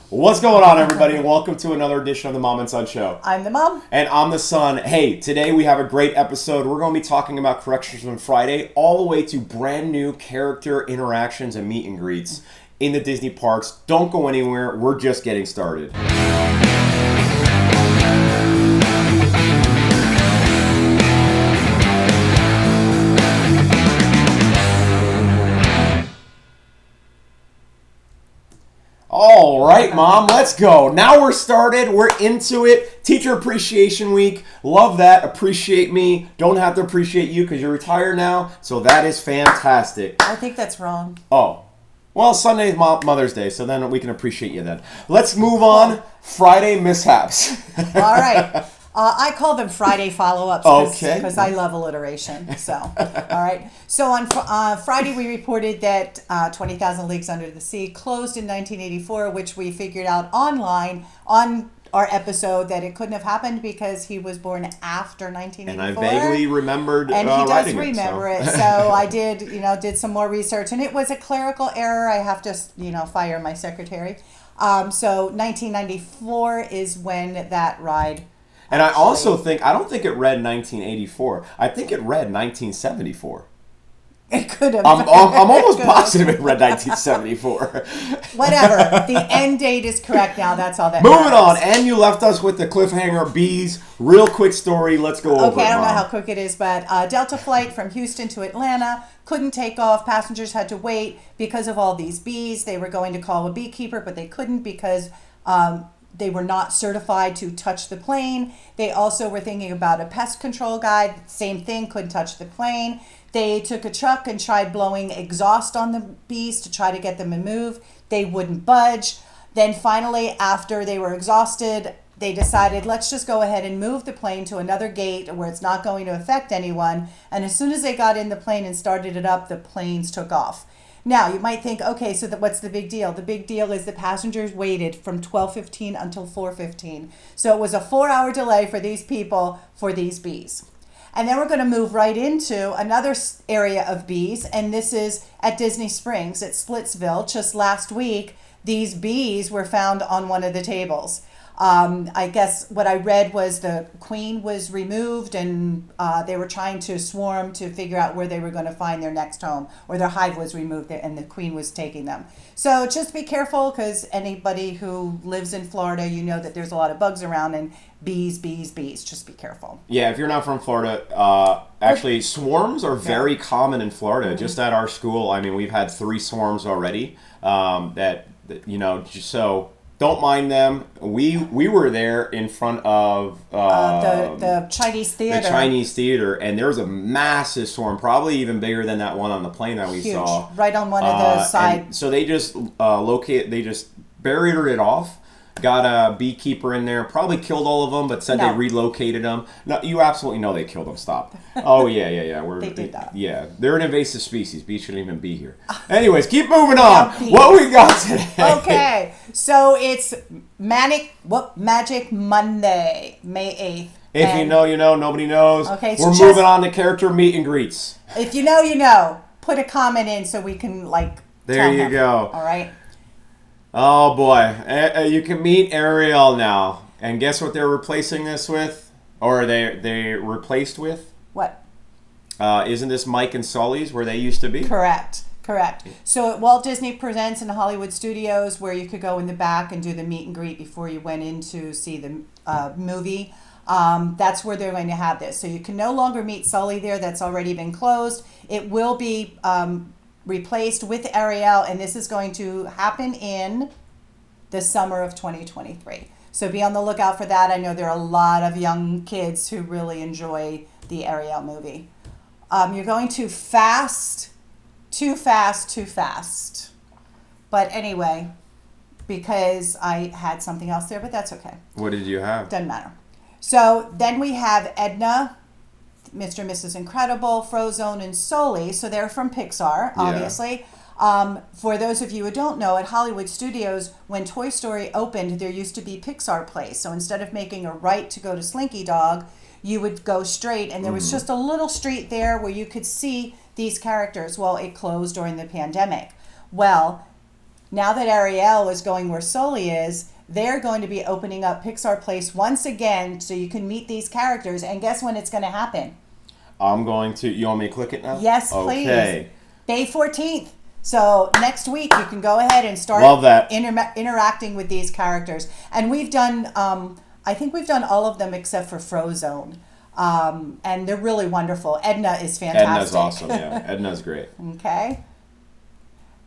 What's going on, everybody? Welcome to another edition of the Mom and Son Show. I'm the mom. And I'm the son. Hey, today we have a great episode. We're going to be talking about Corrections from Friday all the way to brand new character interactions and meet and greets in the Disney parks. Don't go anywhere. We're just getting started. All right, Mom, let's go. Now we're started. We're into it. Teacher Appreciation Week. Love that. Appreciate me. Don't have to appreciate you because you're retired now. So that is fantastic. I think that's wrong. Oh. Well, Sunday's Mother's Day, so then we can appreciate you then. Let's move on. Friday mishaps. All right. I call them Friday follow-ups because I love alliteration. So, all right. So on Friday, we reported that 20,000 Leagues Under the Sea closed in 1984, which we figured out online on our episode that it couldn't have happened because he was born after 1984. And I vaguely remembered and he does remember it. So I did some more research, and it was a clerical error. I have to, fire my secretary. So 1994 is when that ride. And I also think, I don't think it read 1984. I think it read 1974. It could have. I'm almost positive it read 1974. Whatever. The end date is correct now. That's all that Moving matters. on. And you left us with the cliffhanger bees. Real quick story. Let's go over it, Okay, I don't know Mom. how quick it is, but Delta flight from Houston to Atlanta couldn't take off. Passengers had to wait because of all these bees. They were going to call a beekeeper, but they couldn't because they were not certified to touch the plane. They also were thinking about a pest control guy. Same thing, couldn't touch the plane. They took a truck and tried blowing exhaust on the bees to try to get them to move. They wouldn't budge. Then finally, after they were exhausted, they decided, let's just go ahead and move the plane to another gate where it's not going to affect anyone. And as soon as they got in the plane and started it up, the planes took off. Now, you might think, okay, so what's the big deal? The big deal is the passengers waited from 12:15 until 4:15. So it was a 4-hour delay for these people for these bees. And then we're going to move right into another area of bees, and this is at Disney Springs at Splitsville. Just last week, these bees were found on one of the tables. I guess what I read was the queen was removed and they were trying to swarm to figure out where they were going to find their next home, or their hive was removed and the queen was taking them. So just be careful, because anybody who lives in Florida, you know that there's a lot of bugs around, and bees. Just be careful. Yeah, if you're not from Florida, actually swarms are very common in Florida. Mm-hmm. Just at our school, I mean, we've had 3 swarms already. So don't mind them. We were there in front of the Chinese theater. The Chinese theater, and there was a massive swarm, probably even bigger than that one on the plane that we Huge. saw. Right on one of the sides. So they just they just barriered it off. Got a beekeeper in there, probably killed all of them, but said they relocated them. No, you absolutely know they killed them. Stop. Oh, yeah. They did that. Yeah, they're an invasive species. Bees shouldn't even be here. Anyways, keep moving on. What we got today? Okay, so it's Magic Monday, May 8th. If you know, you know. Nobody knows. Okay, so we're moving on to character meet and greets. If you know, you know. Put a comment in so we can, There you go. All right. Oh, boy. You can meet Ariel now. And guess what they're replacing this with? Or they replaced with? What? Isn't this Mike and Sully's where they used to be? Correct. So at Walt Disney Presents in Hollywood Studios, where you could go in the back and do the meet and greet before you went in to see the movie, that's where they're going to have this. So you can no longer meet Sully there. That's already been closed. It will be replaced with Ariel, and this is going to happen in the summer of 2023. So be on the lookout for that. I know there are a lot of young kids who really enjoy the Ariel movie. You're going too fast. But anyway, because I had something else there, but that's okay. What did you have? Doesn't matter. So then we have Edna, Mr. and Mrs. Incredible, Frozone, and Sully. So they're from Pixar, obviously. For those of you who don't know, at Hollywood Studios, when Toy Story opened, there used to be Pixar Place. So instead of making a right to go to Slinky Dog, you would go straight, and there was just a little street there where you could see these characters. Well, it closed during the pandemic. Well, now that Ariel is going where Sully is, they're going to be opening up Pixar Place once again so you can meet these characters. And guess when it's going to happen? I'm going to, you want me to click it now? Yes, please. Okay. May 14th. So next week you can go ahead and start Love that. interacting with these characters. And we've done, I think we've done all of them except for Frozone. And they're really wonderful. Edna is fantastic. Edna's awesome, yeah. Edna's great. Okay.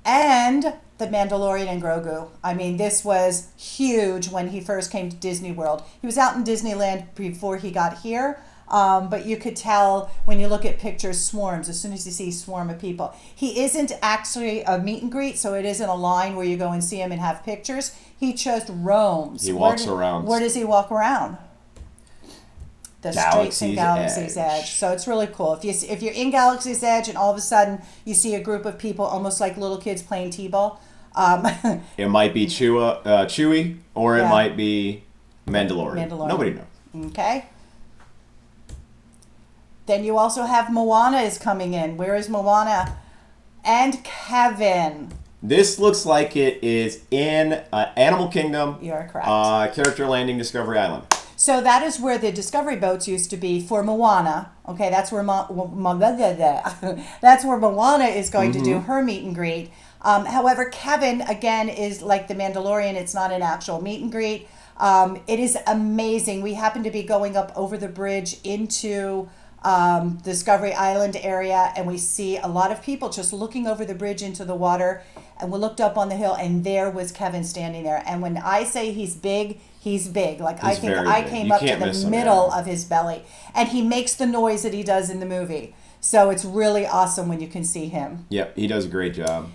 And The Mandalorian and Grogu. I mean, this was huge when he first came to Disney World. He was out in Disneyland before he got here. But you could tell when you look at pictures, swarms, as soon as you see a swarm of people. He isn't actually a meet and greet, so it isn't a line where you go and see him and have pictures. He just roams. He walks around. Where does he walk around? The streets in Galaxy's Galaxy's Edge. So it's really cool. If you're in Galaxy's Edge and all of a sudden you see a group of people almost like little kids playing t-ball. It might be Chewie, or it Yeah. might be Mandalorian. Nobody knows. Okay. Then you also have Moana is coming in. Where is Moana? And Kevin. This looks like it is in Animal Kingdom. You're correct. Character Landing Discovery Island. So that is where the Discovery boats used to be for Moana. Okay, that's where that's where Moana is going to do her meet and greet. However, Kevin, again, is like the Mandalorian. It's not an actual meet and greet. It is amazing. We happen to be going up over the bridge into Discovery Island area, and we see a lot of people just looking over the bridge into the water. And we looked up on the hill, and there was Kevin standing there. And when I say he's big, he's big. Like, I think I came up to the middle of his belly, and he makes the noise that he does in the movie. So it's really awesome when you can see him. Yep, he does a great job.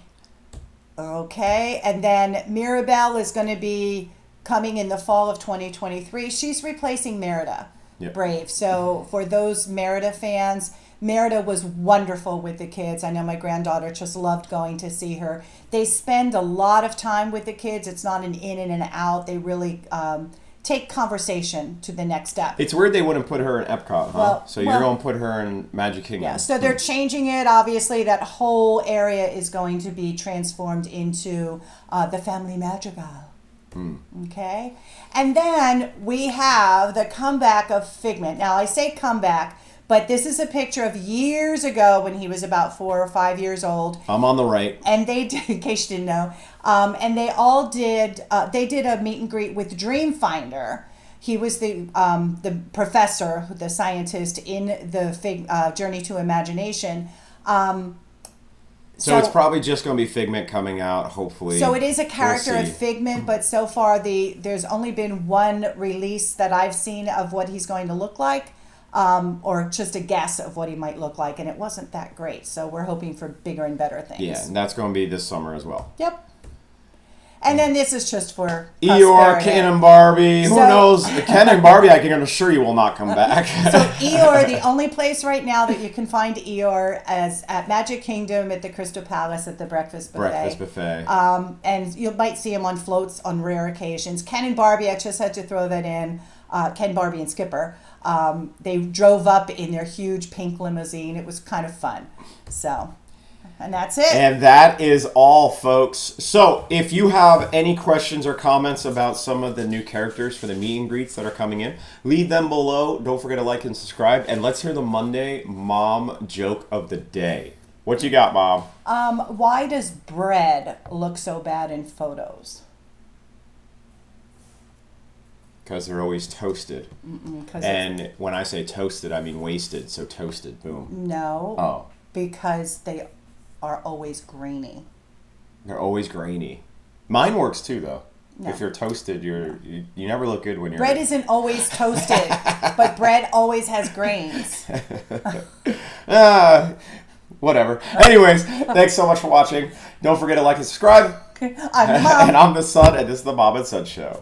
Okay, and then Mirabelle is going to be coming in the fall of 2023. She's replacing Merida Brave. So for those Merida fans, Merida was wonderful with the kids. I know my granddaughter just loved going to see her. They spend a lot of time with the kids. It's not an in and an out. They really take conversation to the next step. It's weird they wouldn't put her in Epcot, huh? So you're going to put her in Magic Kingdom. Yeah, so they're changing it. Obviously, that whole area is going to be transformed into the Family Magical. Okay? And then we have the comeback of Figment. Now, I say comeback, but this is a picture of years ago when he was about 4 or 5 years old. I'm on the right. And they did, in case you didn't know, and they all did, they did a meet and greet with Dreamfinder. He was the professor, the scientist in the Journey to Imagination. So it's probably just going to be Figment coming out, hopefully. So it is a character of Figment, but so far there's only been one release that I've seen of what he's going to look like. Or just a guess of what he might look like, and it wasn't that great. So we're hoping for bigger and better things. Yeah, and that's going to be this summer as well. Yep. And then this is just for Eeyore, Ken and Barbie. Who knows? Ken and Barbie, I can assure you, will not come back. So Eeyore, the only place right now that you can find Eeyore is at Magic Kingdom at the Crystal Palace at the Breakfast Buffet. And you might see him on floats on rare occasions. Ken and Barbie, I just had to throw that in. Ken, Barbie, and Skipper. They drove up in their huge pink limousine. It was kind of fun. So, and that's it. And that is all, folks. So, if you have any questions or comments about some of the new characters for the meet and greets that are coming in, leave them below. Don't forget to like and subscribe. And let's hear the Monday Mom joke of the day. What you got, Mom? Why does bread look so bad in photos? Because they're always toasted. And when I say toasted, I mean wasted. So toasted, boom. No. Oh. Because they are always grainy. They're always grainy. Mine works too, though. No. If you're toasted, you never look good when you're... Bread isn't always toasted, but bread always has grains. Whatever. Anyways, thanks so much for watching. Don't forget to like and subscribe. I'm Mom. And I'm the Son, and this is the Mom and Son Show.